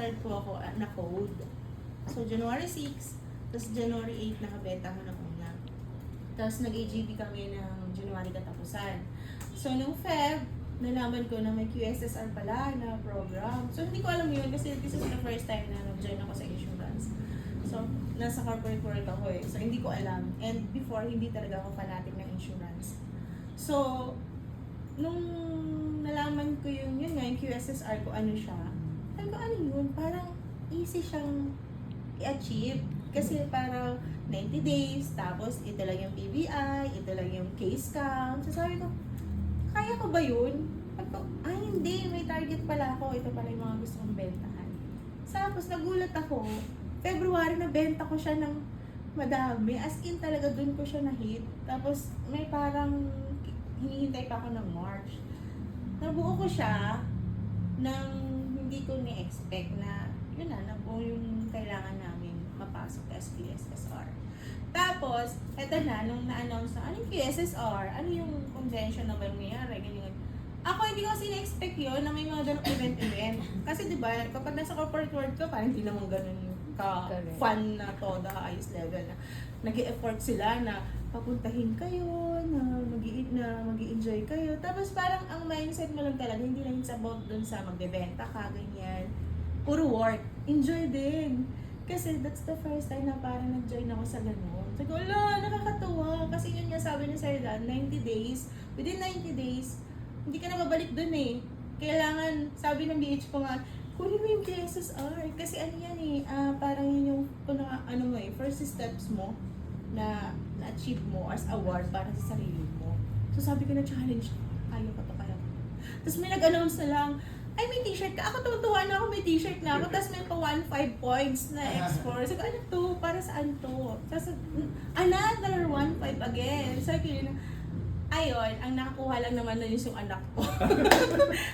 nag-start po ako na code. So, January 6, tapos January 8, nakabenta ko na una. Tapos nag-AGB kami ng January katapusan. So, nung Feb, nalaman ko na may QSSR pala na program. So, hindi ko alam yun kasi this is the first time na nag-join ako sa insurance. So, nasa corporate world ako eh. So, hindi ko alam. And before, hindi talaga ako fanatic ng insurance. So, nung nalaman ko yun nga, yung QSSR ko, ano siya, sabi ko, ano yun? Parang easy siyang i-achieve. Kasi parang 90 days, tapos ito lang yung PBI, ito lang yung case count. So, sabi ko, kaya ko ba yun? Sabi ko, ay hindi, may target pala ako. Ito pala yung mga gusto kong bentahan. Tapos nagulat ako, February na benta ko siya ng madami. As in talaga dun ko siya na-hit. Tapos may parang hinihintay pa ako ng March. Nabuo ko siya ng hindi ko ni-expect na yun na po yung kailangan namin mapasok sa QSSR. Tapos, eto na, nung na-announce na, ano yung QSSR? Ano yung convention na ba yung nangyayari? Ganyan. Ako, hindi ko kasi na-expect yun na may mga ganong event-event. Kasi diba, kapag nasa corporate world ka, parang hindi naman ganun yung ka-fun na to, the highest level na nag-e-effort sila na papuntahin kayo, na mag-i-enjoy kayo. Tapos parang ang mindset mo lang talaga, hindi lang it's about dun sa magbebenta ka, ganyan. Puro work. Enjoy din. Kasi that's the first time na parang nag-join ako sa gano'n. Sabi ko, ala, nakakatuwa. Kasi yun nga sabi ni Sir Dan, 90 days. Within 90 days, hindi ka na babalik dun eh. Kailangan, sabi ng BH ko nga, kunin mo yung PSSR. Kasi ano yan eh, parang yun yung, ano mo eh, first steps mo na na-achieve mo as award para sa sarili mo. So sabi ko na challenge, kaya ko to, kaya ko. Tapos may nag-announce na lang, ay may t-shirt ka. Ako tuwa na ako, may t-shirt na ako. Tapos may pa 1.5 points na X4. Sabi ko, ano to? Para saan to? Tapos, another 1.5 again. Sabi ko yun, ayun, ang nakakuha lang naman na yung anak ko.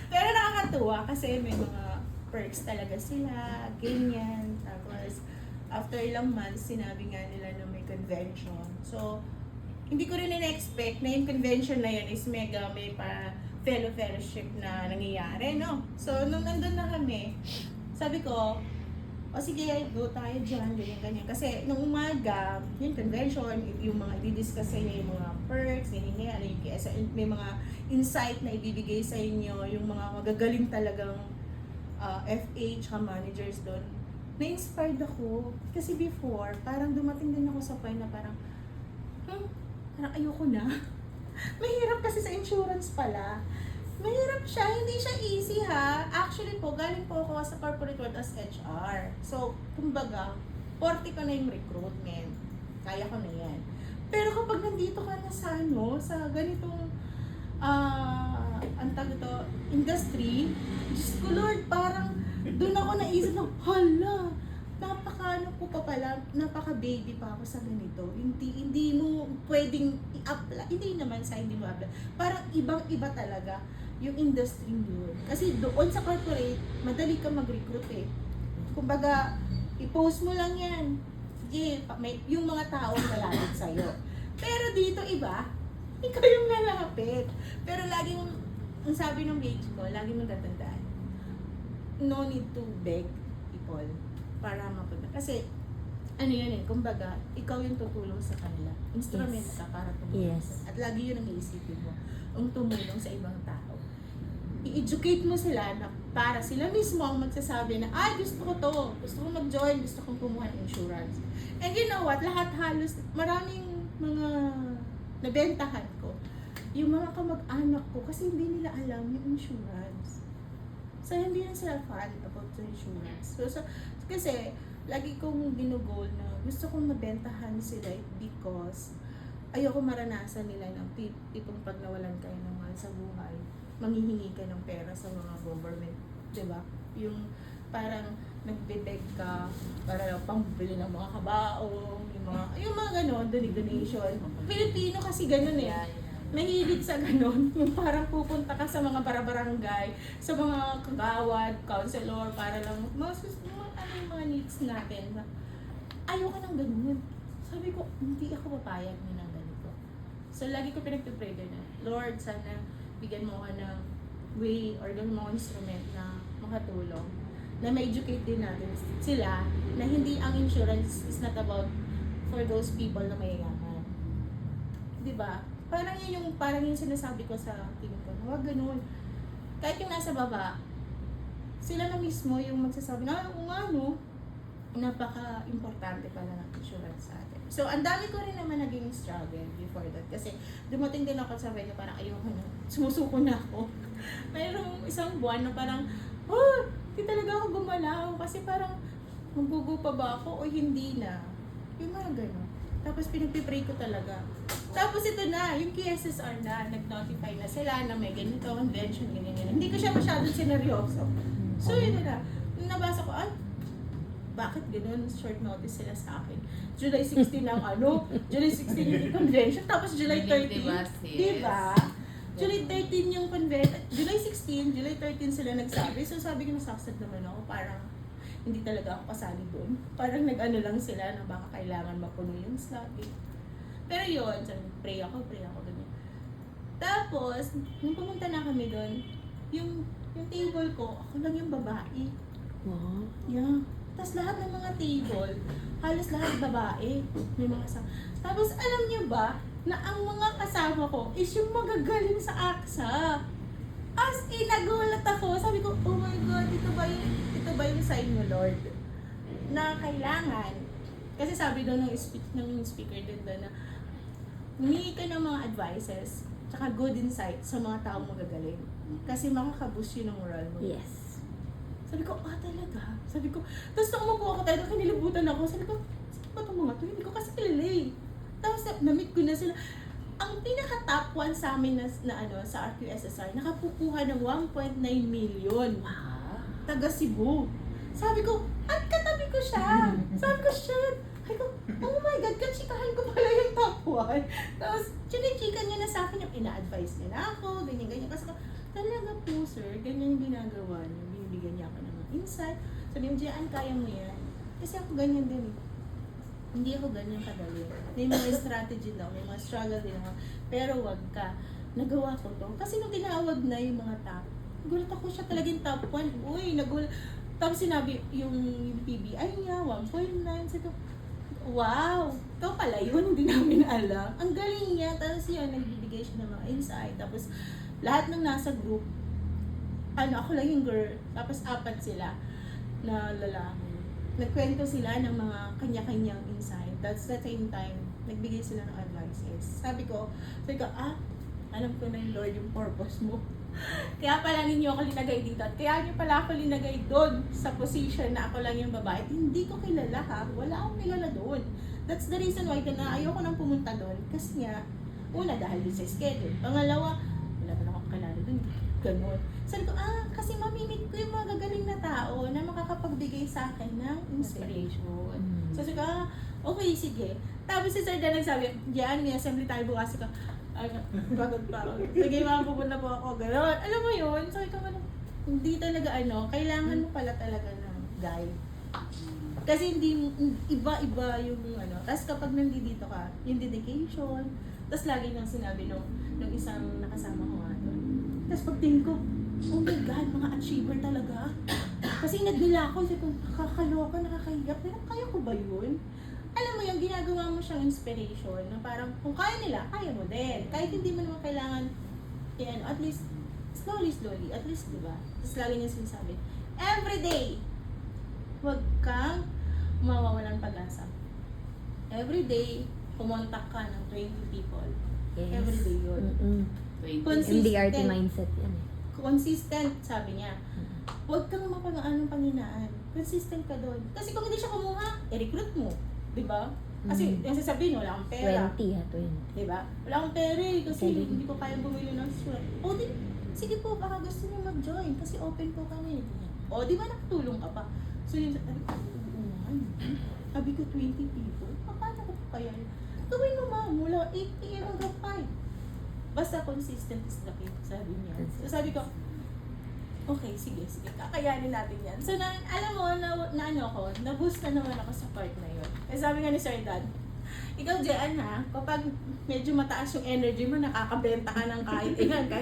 Pero nakakatuwa kasi may mga perks talaga sila, ganyan. Tapos, after ilang months, sinabi nga nila na may convention. So, hindi ko rin na-expect na yung convention na yun is mega, may pa fellowship na nangyayari, no? So, nung nandun na kami, sabi ko, o sige, go tayo dyan, ganyan. Kasi nung umaga, yung convention, yung mga i-discuss sa inyo, yung mga perks, ano yung KSA, may mga insight na ibibigay sa inyo, yung mga magagaling talagang FA tsaka managers doon. Na-inspired ako. Kasi before, parang dumating din ako sa point na parang ayoko na. Mahirap kasi sa insurance pala. Mahirap siya, hindi siya easy ha. Actually po, galing po ako sa corporate world as HR. So, kumbaga, 40 ko na yung recruitment. Kaya ko na yan. Pero kapag nandito ka na sa sa ganitong ang tawag ito, industry, Diyos ko Lord, parang doon ako naisip na, hala, napaka-baby pa ako sa ganito. Hindi mo pwedeng i-apply. Hindi naman sa hindi mo apply. Parang ibang-iba talaga yung industry yun. Kasi doon sa corporate, madali ka mag-recruit eh. Kumbaga, i-post mo lang yan. Sige, yung mga taong lalapit sa'yo. Pero dito iba, ikaw yung lalapit. Pero laging, ang sabi ng page ko, laging matatandaan, no need to beg people para mapunta. Kasi, ano yan eh, kumbaga, ikaw yung tutulong sa kanila. Instrument ka para tumulong. Yes. At lagi yun ang iisipin mo, ang tumulong sa ibang tao. I-educate mo sila na para sila mismo ang magsasabi na, ay, gusto ko to, gusto ko mag-join, gusto kong kumuha ng insurance. And you know what, lahat halos, maraming mga nabentahan ko, yung mga kamag-anak ko, kasi hindi nila alam yung insurance. So, hindi na sila fan about the insurance. So, kasi, lagi kong ginugol na gusto kong mabentahan sila because ayoko maranasan nila ng tipong pag nawalan kayo ng mahal sa buhay, manghihingi ka ng pera sa mga government, di ba? Yung parang nagbebeg ka para lang pambili ng mga kabaong, yung mga ganon, donation. Pilipino kasi ganon eh. Mahilig sa ganon, yung parang pupunta ka sa mga barangay, sa mga kagawad, counselor, para lang ano yung mga needs natin. Ayoko ng ganun. Sabi ko, hindi ako papayag na ng ganito. So, lagi ko pinagpipray na, Lord, sana bigyan mo ka ng way or gawin mo instrument na makatulong. na ma-educate din natin sila na hindi ang insurance is not about for those people na mayayaman. Diba? Parang yung sinasabi ko sa team ko, huwag ganun. Kahit yung nasa baba, sila na mismo yung magsasabi na, kung ano, napaka-importante pala ng insurance sa atin. So, ang dami ko rin naman naging struggle before that. Kasi dumating din ako sa na parang ayoko na, sumusuko na ako. Mayroong isang buwan na parang, hindi talaga ako gumalaw. Kasi parang, magbugo pa ba ako o hindi na? Yung mga gano'n. Tapos pinagpipray ko talaga. Tapos ito na, yung KSSR na, nag-notify na sila na may ganito, convention, ganyan. Hindi ko siya masyadong sineryoso. So, yun na. Nung nabasa ko, bakit gano'n? Short notice sila sa akin. July 16 ang July 16 yung convention, tapos July 13. Diba? July 13 yung convention. July 16, July 13 sila nagsabi. So sabi ko, nasaksad naman ako. Parang hindi talaga ako kasali doon. Parang nag-ano lang sila na baka kailangan mapuno yung slot. Pero yun, pray ako, ganyan. Tapos, nung pumunta na kami doon, yung table ko, ako lang yung babae. Wow. Yeah. Tapos lahat ng mga table, halos lahat babae. May mga kasama. Tapos alam niyo ba, na ang mga kasama ko is yung magagaling sa AXA. As in, nagulat ako. Sabi ko, oh my God, ito ba yung sign mo, Lord? Na kailangan. Kasi sabi doon ng speaker din doon na humingi ka ng mga advices tsaka good insight sa mga taong magagaling. Kasi makakaboost yun ng moral mo. Yes. Sabi ko, talaga? Sabi ko, tapos nung umupo ako tayo, kinilabutan ako. Sabi ko, sino ba itong mga to? Hindi ko kasi kilala eh. Tapos na-meet ko na sila. Ang pinaka-top 1 sa amin sa RQSSR, nakapukuha ng 1.9 million. Wow. Taga Cebu. Sabi ko, at katabi ko siya. Sabi ko, shit. Sabi ko, oh my God, katsikahan ko pala yung top 1. Tapos, chinichika niya na sa akin yung ina-advise niya na ako, ganyan-ganyan. Kasi ko, talaga po sir, ganyan yung ginagawa niya. Binibigyan niya ako ng mga insight. Sabi mo, Jian, kaya mo yan. Kasi ako ganyan din eh. Hindi ako ganyan kadali. May mga strategy daw, may mga struggle din ako. Pero wag ka. Nagawa ko to. Kasi nung tinawag na yung mga top, nagulat ako siya talagang top 1. Uy, nagulat. Tapos sinabi yung PBI niya, 1.9. Sabi ko, wow! Ito pala yun, hindi namin alam. Ang galing niya. Tapos yun, nagbibigay siya ng mga insight. Tapos lahat ng nasa group, ako lang yung girl. Tapos 4 sila na lalaki. Nagkwento sila ng mga kanya-kanyang insight. That's the same time, nagbigay sila ng advices. Sabi ko, alam ko na yung Lord yung purpose mo. Kaya pala ninyo ako linagay dito. At kaya nyo pala ako linagay doon sa position na ako lang yung babae. At hindi ko kilala ha. Wala akong kilala doon. That's the reason why na ayoko nang pumunta doon. Kasi nga, una dahil din sa schedule. Pangalawa, wala na akong kilala doon. Ganun. Sabi ko, kasi mamimit ko yung mga gagaling na tao na makakapagbigay sa akin ng inspiration. So, sabi ko, okay, sige. Tapos si Sir Dan nagsabi, diyan, may assembly tayo bukas. Sabi ko, bagod pa ako. Sige, pupunta po ako. Gano'n. Alam mo yun? Sabi ko, hindi talaga kailangan mo pala talaga ng guide. Kasi hindi, iba-iba yung Tapos kapag nandito ka, yung dedication, tapos lagi nang sinabi nung isang nakasama ko nga doon. Tapos pagtingin ko, oh my God, mga achiever talaga. Kasi nagdala ako, sabi ko, nakakaloka, nakakahiya, pero kaya ko ba yun? Alam mo yung ginagawa mo siyang inspiration, na parang kung kaya nila, kaya mo din. Kahit hindi mo naman kailangan, at least, slowly, at least, di ba? Tapos lagi niya sinasabi, everyday, huwag kang mawawalan pag-asa. Everyday, kumontak ka ng 20 people. Yes. Everyday yun. MDRT mindset yan eh. Consistent, sabi niya. Huwag kang mapag-aanong panghinaan. Consistent ka doon. Kasi kung hindi siya kumuha, i-recruit mo. Diba? Kasi yung sasabihin, wala akong pera. 20. Diba? Wala akong pera eh, kasi hindi ko kaya bumili ng sweat. O di, sige po, baka gusto niyo mag-join kasi open po kami. O di ba nakatulong ka pa? So yun, sabi ko 20 people, paano ko kaya yun? Gawin mo ma'am, mula 8 a.m. hanggang 5. Basta consistent is the key, sabi niya. So sabi ko, okay, sige, kakayanin natin yan. So alam mo, na-boost na naman ako sa part na yun. Kasi sabi nga ni Sir Dan, ikaw Jean ha, kapag medyo mataas yung energy mo, nakakabenta ka ng kahit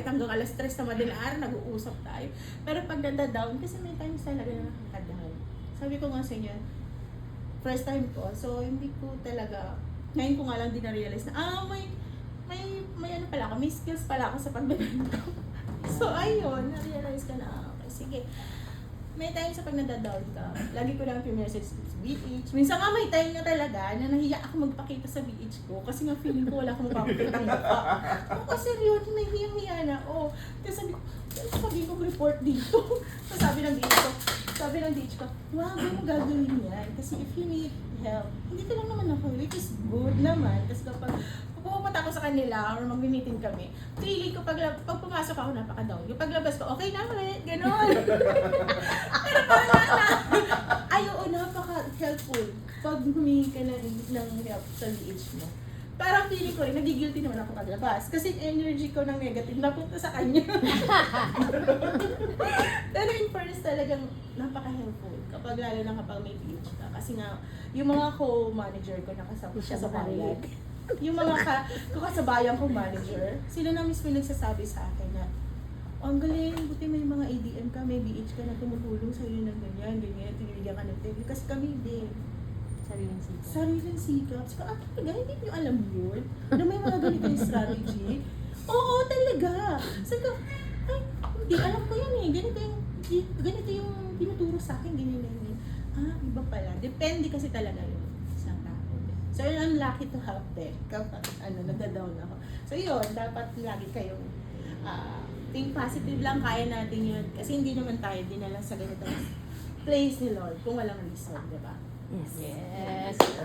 hanggang alas 3 na madaling araw, nag-uusap tayo. Pero pag nanda-down, kasi may times talaga na nakakada. Sabi ko nga sa inyo, first time ko, so hindi ko talaga, ngayon ko nga lang din na-realize na, may ano pala ako, may skills pala ako sa pagbebenta. So ayun, na-realize ko na, okay, sige. May time sa pag nadadown ka, lagi ko lang pinmessage sa BH. Minsan nga may time na talaga na nahiya ako magpakita sa BH ko kasi nga feeling ko wala akong mapapakitang mukha. Ako kasi seryoso, nahihiyang-hiya na ako. Tapos sabi ko report dito. So sabi ng BH ko, wag mo gagawin yan. Kasi if you need help, hindi ka lang naman ako, which is good naman. Kasi kapag pupunta ako sa kanila or mag-meeting kami, feeling ko pag pumasok ako napaka-down. Yung paglabas ko, okay na ulit, gano'n. Pero parang napaka-helpful pag humingi ka ng help sa VH mo. Parang feeling ko rin, nagigilty naman ako paglabas. Kasi energy ko ng negative napunta sa kanya. Pero in fairness talagang napaka-helpful. Lalo na kapag may VH ka. Kasi nga, yung mga co-manager ko nakasama siya sa bayan. Yung mga kasabayan kong manager, sila na mismo nagsasabi sa akin na, ang galing, buti may mga ADM ka, may BH ka na tumutulong sa'yo ng ganyan, tinibigyan ka ng TV. Kasi kami din. Sariling sikap. So, talaga, hindi niyo alam yun? Na may mga ganito yung strategy? Oo, talaga. Sabi ko, ay, hindi, alam ko yan eh. Ganito yung tinuturo sa akin, ganyan. Iba pala. Depende kasi talaga yun sa tao. So, I'm lucky to help them kapag nagda-down ako. So, yun, dapat lagi kayong think positive lang, kaya natin yun. Kasi hindi naman tayo dinala sa ganitong place ni Lord kung walang reason, di ba? Yes. Yes.